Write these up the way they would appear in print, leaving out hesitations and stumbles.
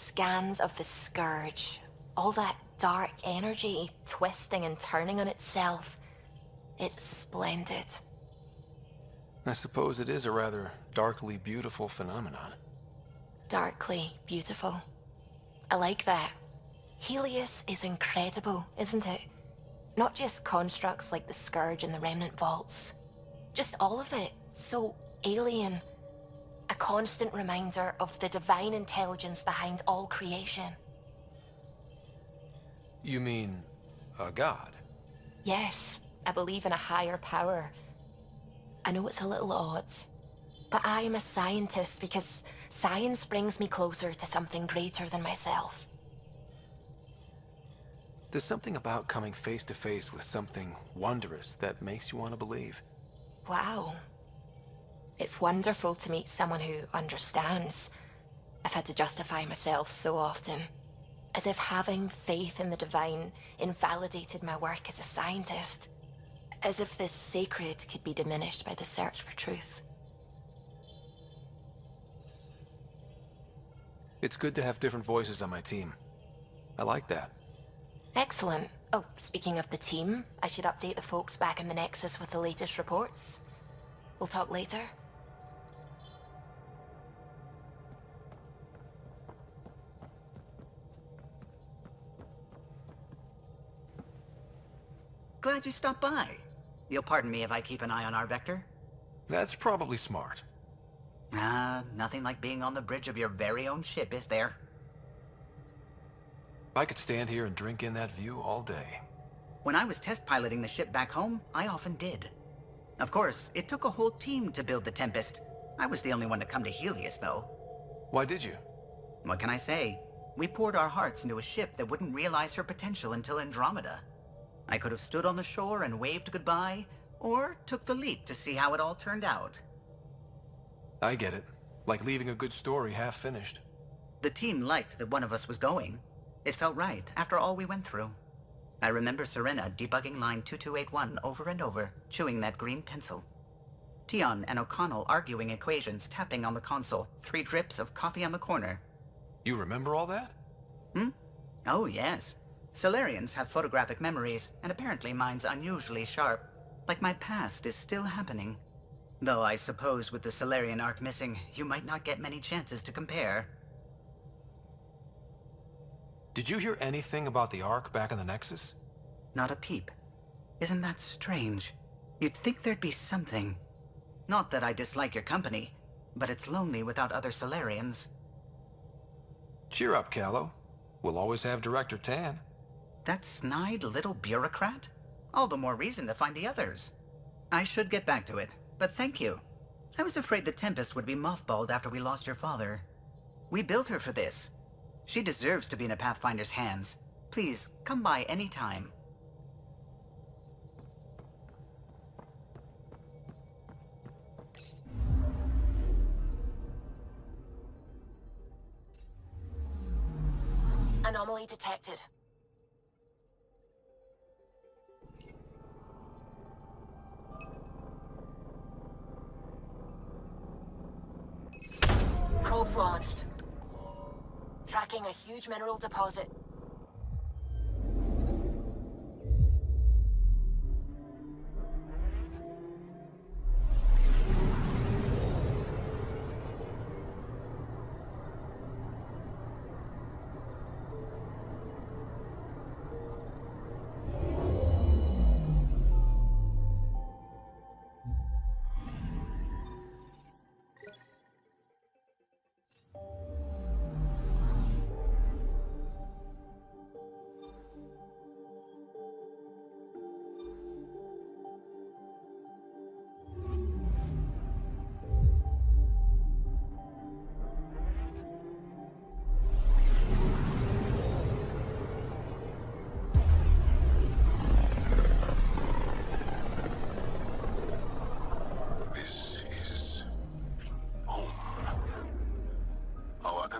scans of the scourge, all that dark energy twisting and turning on itself. It's splendid. I suppose it is a rather darkly beautiful phenomenon. Darkly beautiful. I like that. Helios is incredible, isn't it? Not just constructs like the Scourge and the Remnant Vaults. Just all of it. So alien. A constant reminder of the divine intelligence behind all creation. You mean a god? Yes, I believe in a higher power. I know it's a little odd, but I am a scientist because science brings me closer to something greater than myself. There's something about coming face to face with something wondrous that makes you want to believe. Wow. It's wonderful to meet someone who understands. I've had to justify myself so often, as if having faith in the divine invalidated my work as a scientist. As if this sacred could be diminished by the search for truth. It's good to have different voices on my team. I like that. Excellent. Oh, speaking of the team, I should update the folks back in the Nexus with the latest reports. We'll talk later. Glad you stopped by. You'll pardon me if I keep an eye on our vector? That's probably smart. Nothing like being on the bridge of your very own ship, is there? I could stand here and drink in that view all day. When I was test piloting the ship back home, I often did. Of course, it took a whole team to build the Tempest. I was the only one to come to Helios, though. Why did you? What can I say? We poured our hearts into a ship that wouldn't realize her potential until Andrómeda. I could have stood on the shore and waved goodbye, or took the leap to see how it all turned out. I get it. Like leaving a good story half-finished. The team liked that one of us was going. It felt right, after all we went through. I remember Serena debugging line 2281 over and over, chewing that green pencil. Tion and O'Connell arguing equations, tapping on the console, 3 drips of coffee on the corner. You remember all that? Oh, yes. Solarians have photographic memories, and apparently mine's unusually sharp. Like my past is still happening. Though I suppose with the Solarian arc missing, you might not get many chances to compare. Did you hear anything about the Ark back in the Nexus? Not a peep. Isn't that strange? You'd think there'd be something. Not that I dislike your company, but it's lonely without other Solarians. Cheer up, Callow. We'll always have Director Tan. That snide little bureaucrat? All the more reason to find the others. I should get back to it, but thank you. I was afraid the Tempest would be mothballed after we lost your father. We built her for this. She deserves to be in a Pathfinder's hands. Please, come by any time. Anomaly detected. Probes launched. Tracking a huge mineral deposit.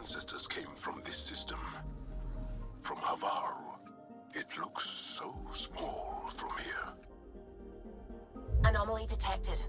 ancestors came from this system. From Havarl. It looks so small from here. Anomaly detected.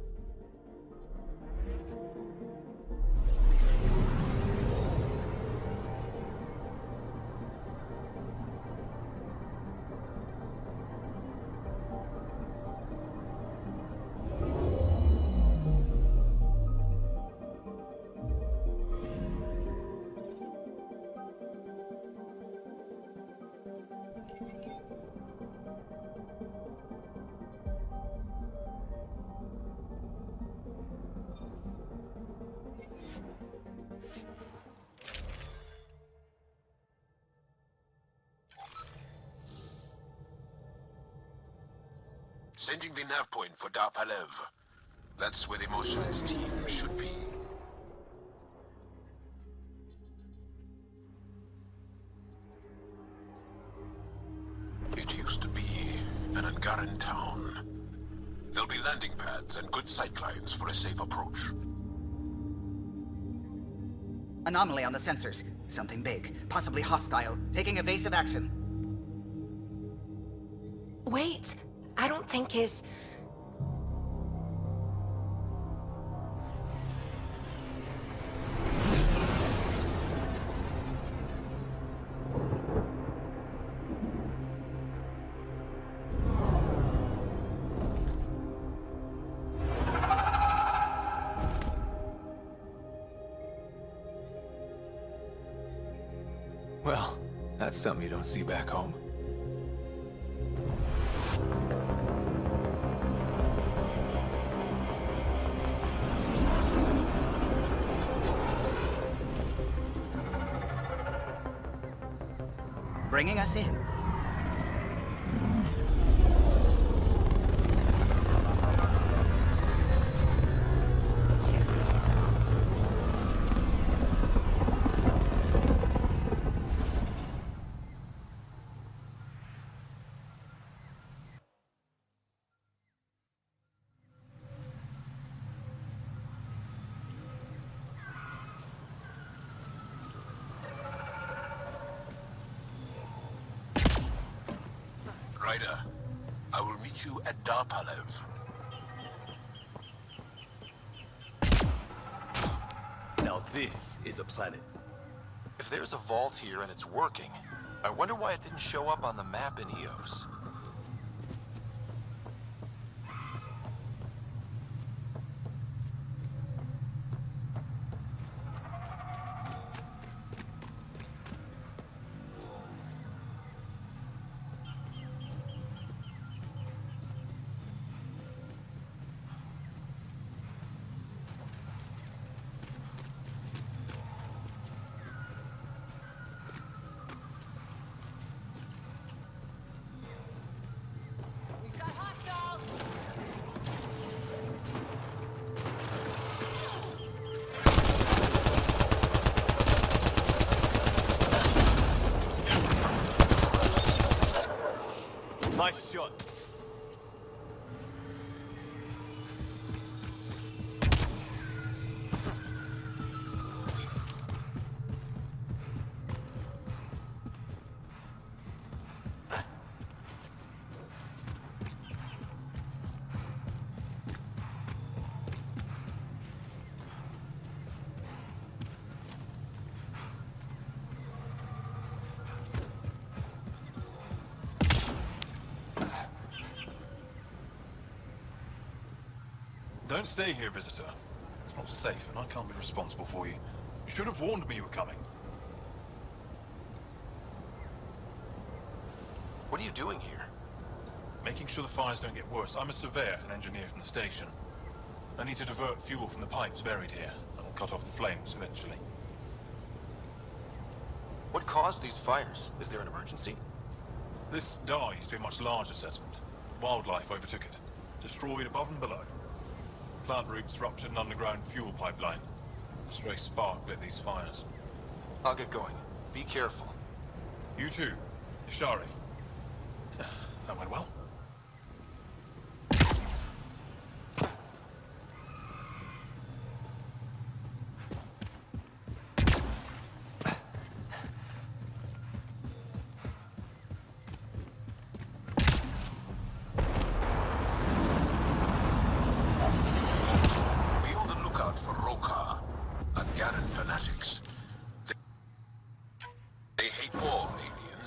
Sending the nav point for Darpalev. That's where the motionless team should be. It used to be an Angaran town. There'll be landing pads and good sightlines for a safe approach. Anomaly on the sensors. Something big, possibly hostile, taking evasive action. Wait, I don't think his... Well, that's something you don't see back home. Bringing us in. Ryder, I will meet you at Darpalev. Now this is a planet. If there's a vault here and it's working, I wonder why it didn't show up on the map in EOS. Nice shot. Don't stay here, visitor. It's not safe, and I can't be responsible for you. You should have warned me you were coming. What are you doing here? Making sure the fires don't get worse. I'm a surveyor and engineer from the station. I need to divert fuel from the pipes buried here. That'll cut off the flames eventually. What caused these fires? Is there an emergency? This dye used to be a much larger settlement. Wildlife overtook it, destroyed above and below. Plant roots ruptured an underground fuel pipeline. A stray spark lit these fires. I'll get going. Be careful. You too, Ishari. That went well.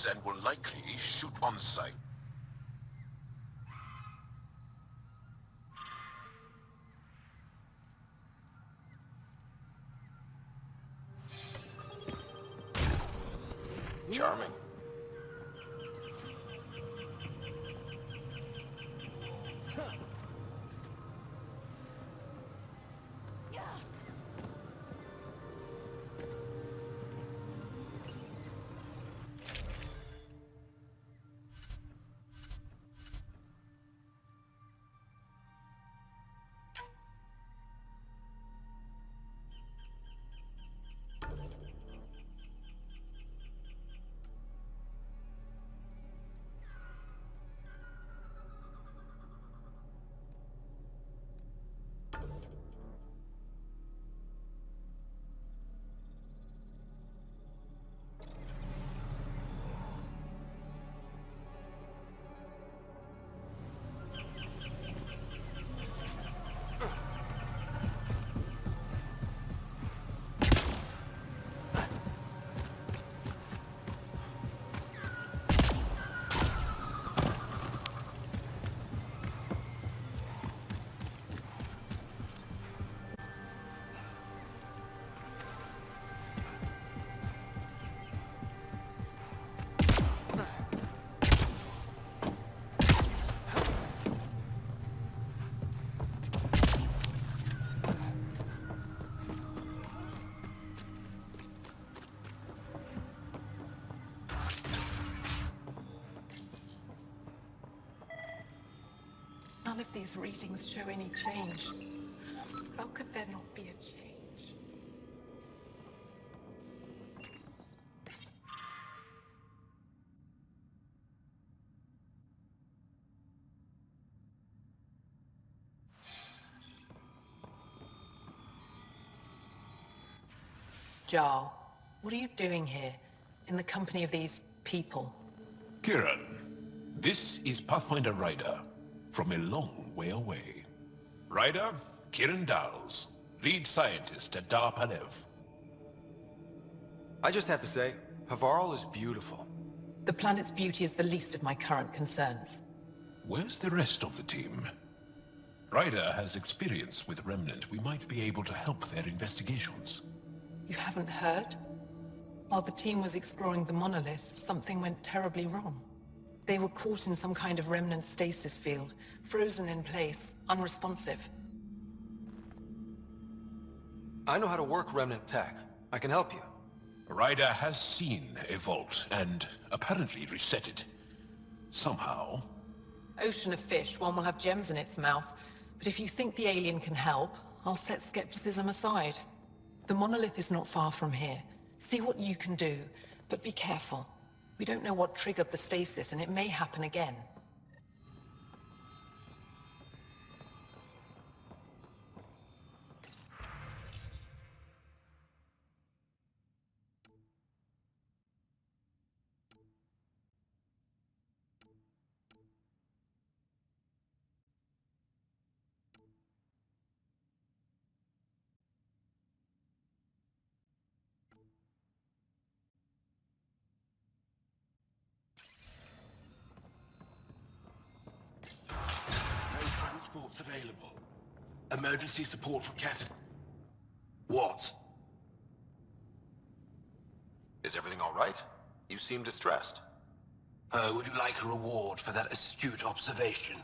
And will likely shoot on sight. Charming. None of these readings show any change. How could there not be a change? Jarl, what are you doing here, in the company of these people? Kieran, this is Pathfinder Ryder, from a long way away. Ryder, Kieran Dowles, lead scientist at Dar Palev. I just have to say, Havarl is beautiful. The planet's beauty is the least of my current concerns. Where's the rest of the team? Ryder has experience with Remnant. We might be able to help their investigations. You haven't heard? While the team was exploring the monolith, something went terribly wrong. They were caught in some kind of remnant stasis field, frozen in place, unresponsive. I know how to work remnant tech. I can help you. Ryder has seen a vault and apparently reset it. Somehow. Ocean of fish, one will have gems in its mouth. But if you think the alien can help, I'll set skepticism aside. The monolith is not far from here. See what you can do, but be careful. We don't know what triggered the stasis, and it may happen again. Transports available. Emergency support for Cat. What? Is everything all right? You seem distressed. Would you like a reward for that astute observation?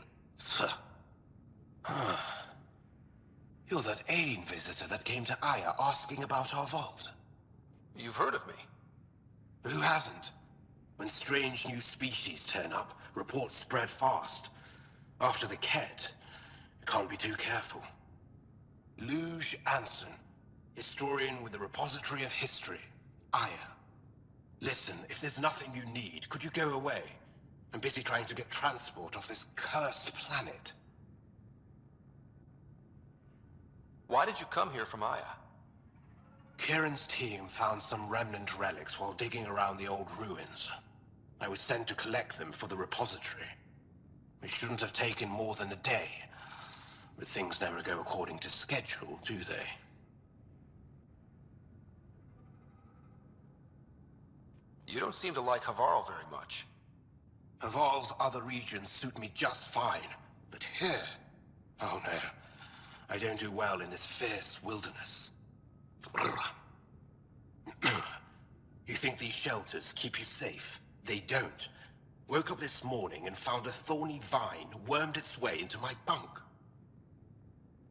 You're that alien visitor that came to Aya asking about our vault. You've heard of me. Who hasn't? When strange new species turn up, reports spread fast. After the Ket, you can't be too careful. Luge Anson, historian with the Repository of History, Aya. Listen, if there's nothing you need, could you go away? I'm busy trying to get transport off this cursed planet. Why did you come here from Aya? Kieran's team found some remnant relics while digging around the old ruins. I was sent to collect them for the repository. It shouldn't have taken more than a day. But things never go according to schedule, do they? You don't seem to like Havarl very much. Havarl's other regions suit me just fine. But here... oh no. I don't do well in this fierce wilderness. You think these shelters keep you safe? They don't. Woke up this morning and found a thorny vine wormed its way into my bunk.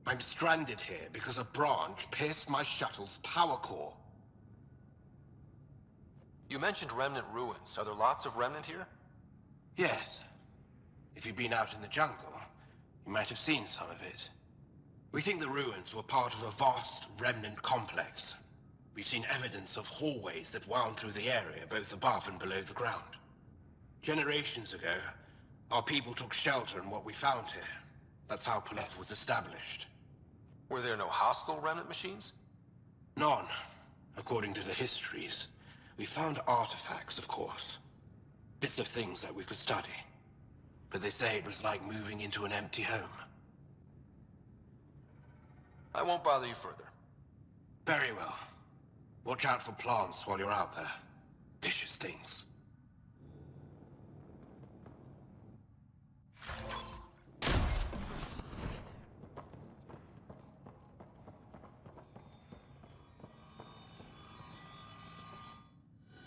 I'm stranded here because a branch pierced my shuttle's power core. You mentioned remnant ruins. Are there lots of remnant here? Yes. If you've been out in the jungle, you might have seen some of it. We think the ruins were part of a vast remnant complex. We've seen evidence of hallways that wound through the area, both above and below the ground. Generations ago, our people took shelter in what we found here. That's how Palev was established. Were there no hostile remnant machines? None, according to the histories. We found artifacts, of course. Bits of things that we could study. But they say it was like moving into an empty home. I won't bother you further. Very well. Watch out for plants while you're out there. Vicious things.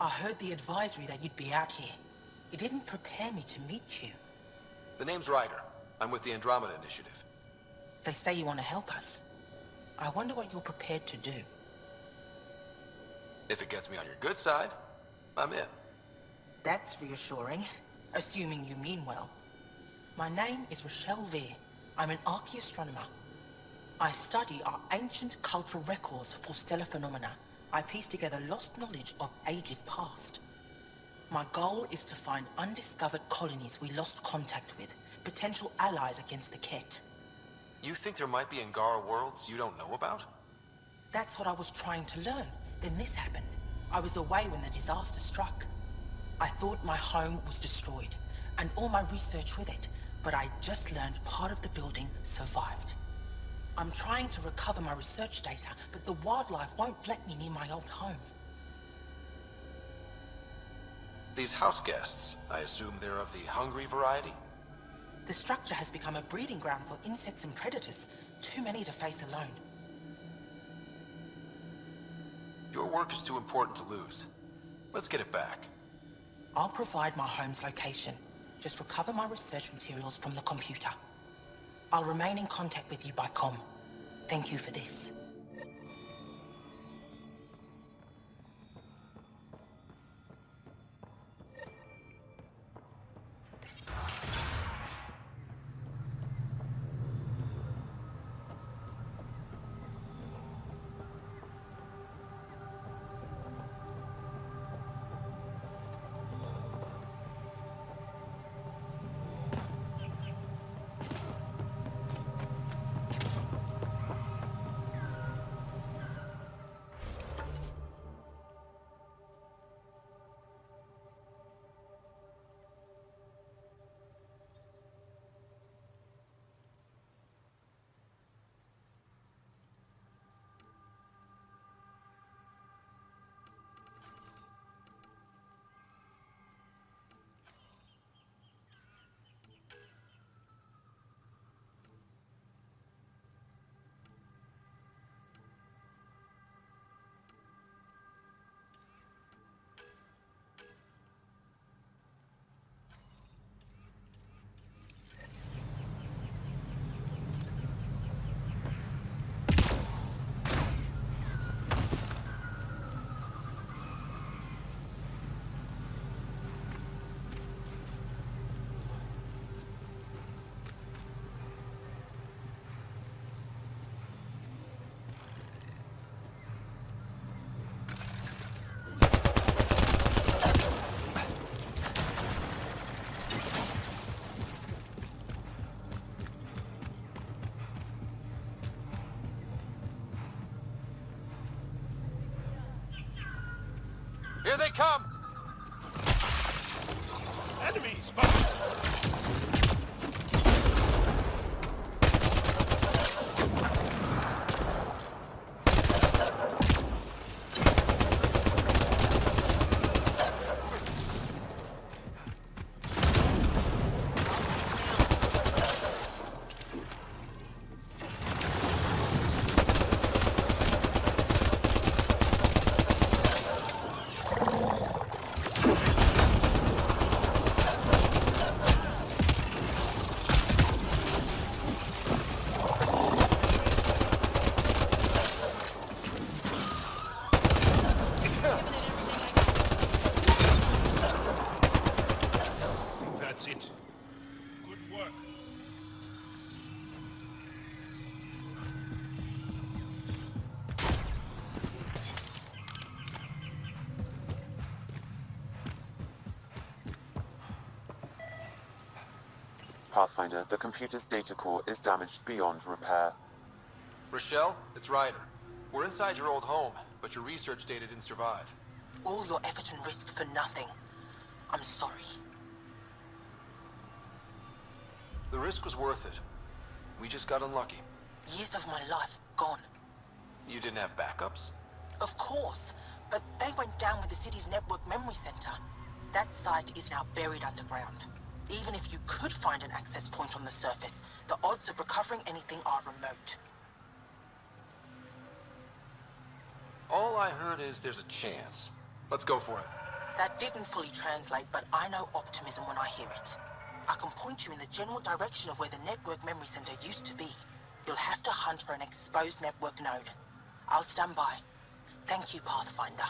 I heard the advisory that you'd be out here. It didn't prepare me to meet you. The name's Ryder. I'm with the Andrómeda Initiative. They say you want to help us. I wonder what you're prepared to do. If it gets me on your good side, I'm in. That's reassuring, assuming you mean well. My name is Rochelle Veer. I'm an archaeoastronomer. I study our ancient cultural records for stellar phenomena. I piece together lost knowledge of ages past. My goal is to find undiscovered colonies we lost contact with, potential allies against the Ket. You think there might be Angara worlds you don't know about? That's what I was trying to learn. Then this happened. I was away when the disaster struck. I thought my home was destroyed, and all my research with it, but I just learned part of the building survived. I'm trying to recover my research data, but the wildlife won't let me near my old home. These house guests, I assume they're of the hungry variety? The structure has become a breeding ground for insects and predators, too many to face alone. Your work is too important to lose. Let's get it back. I'll provide my home's location. Just recover my research materials from the computer. I'll remain in contact with you by comm. Thank you for this. Here they come! Enemies, but... Pathfinder, the computer's data core is damaged beyond repair. Rochelle, it's Ryder. We're inside your old home, but your research data didn't survive. All your effort and risk for nothing. I'm sorry. The risk was worth it. We just got unlucky. Years of my life gone. You didn't have backups? Of course, but they went down with the city's network memory center. That site is now buried underground. Even if you could find an access point on the surface, the odds of recovering anything are remote. All I heard is there's a chance. Let's go for it. That didn't fully translate, but I know optimism when I hear it. I can point you in the general direction of where the network memory center used to be. You'll have to hunt for an exposed network node. I'll stand by. Thank you, Pathfinder.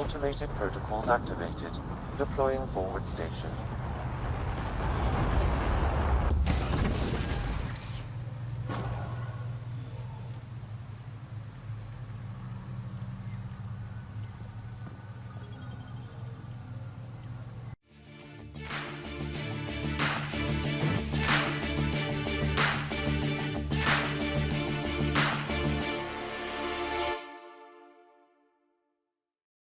Automated protocols activated. Deploying forward station.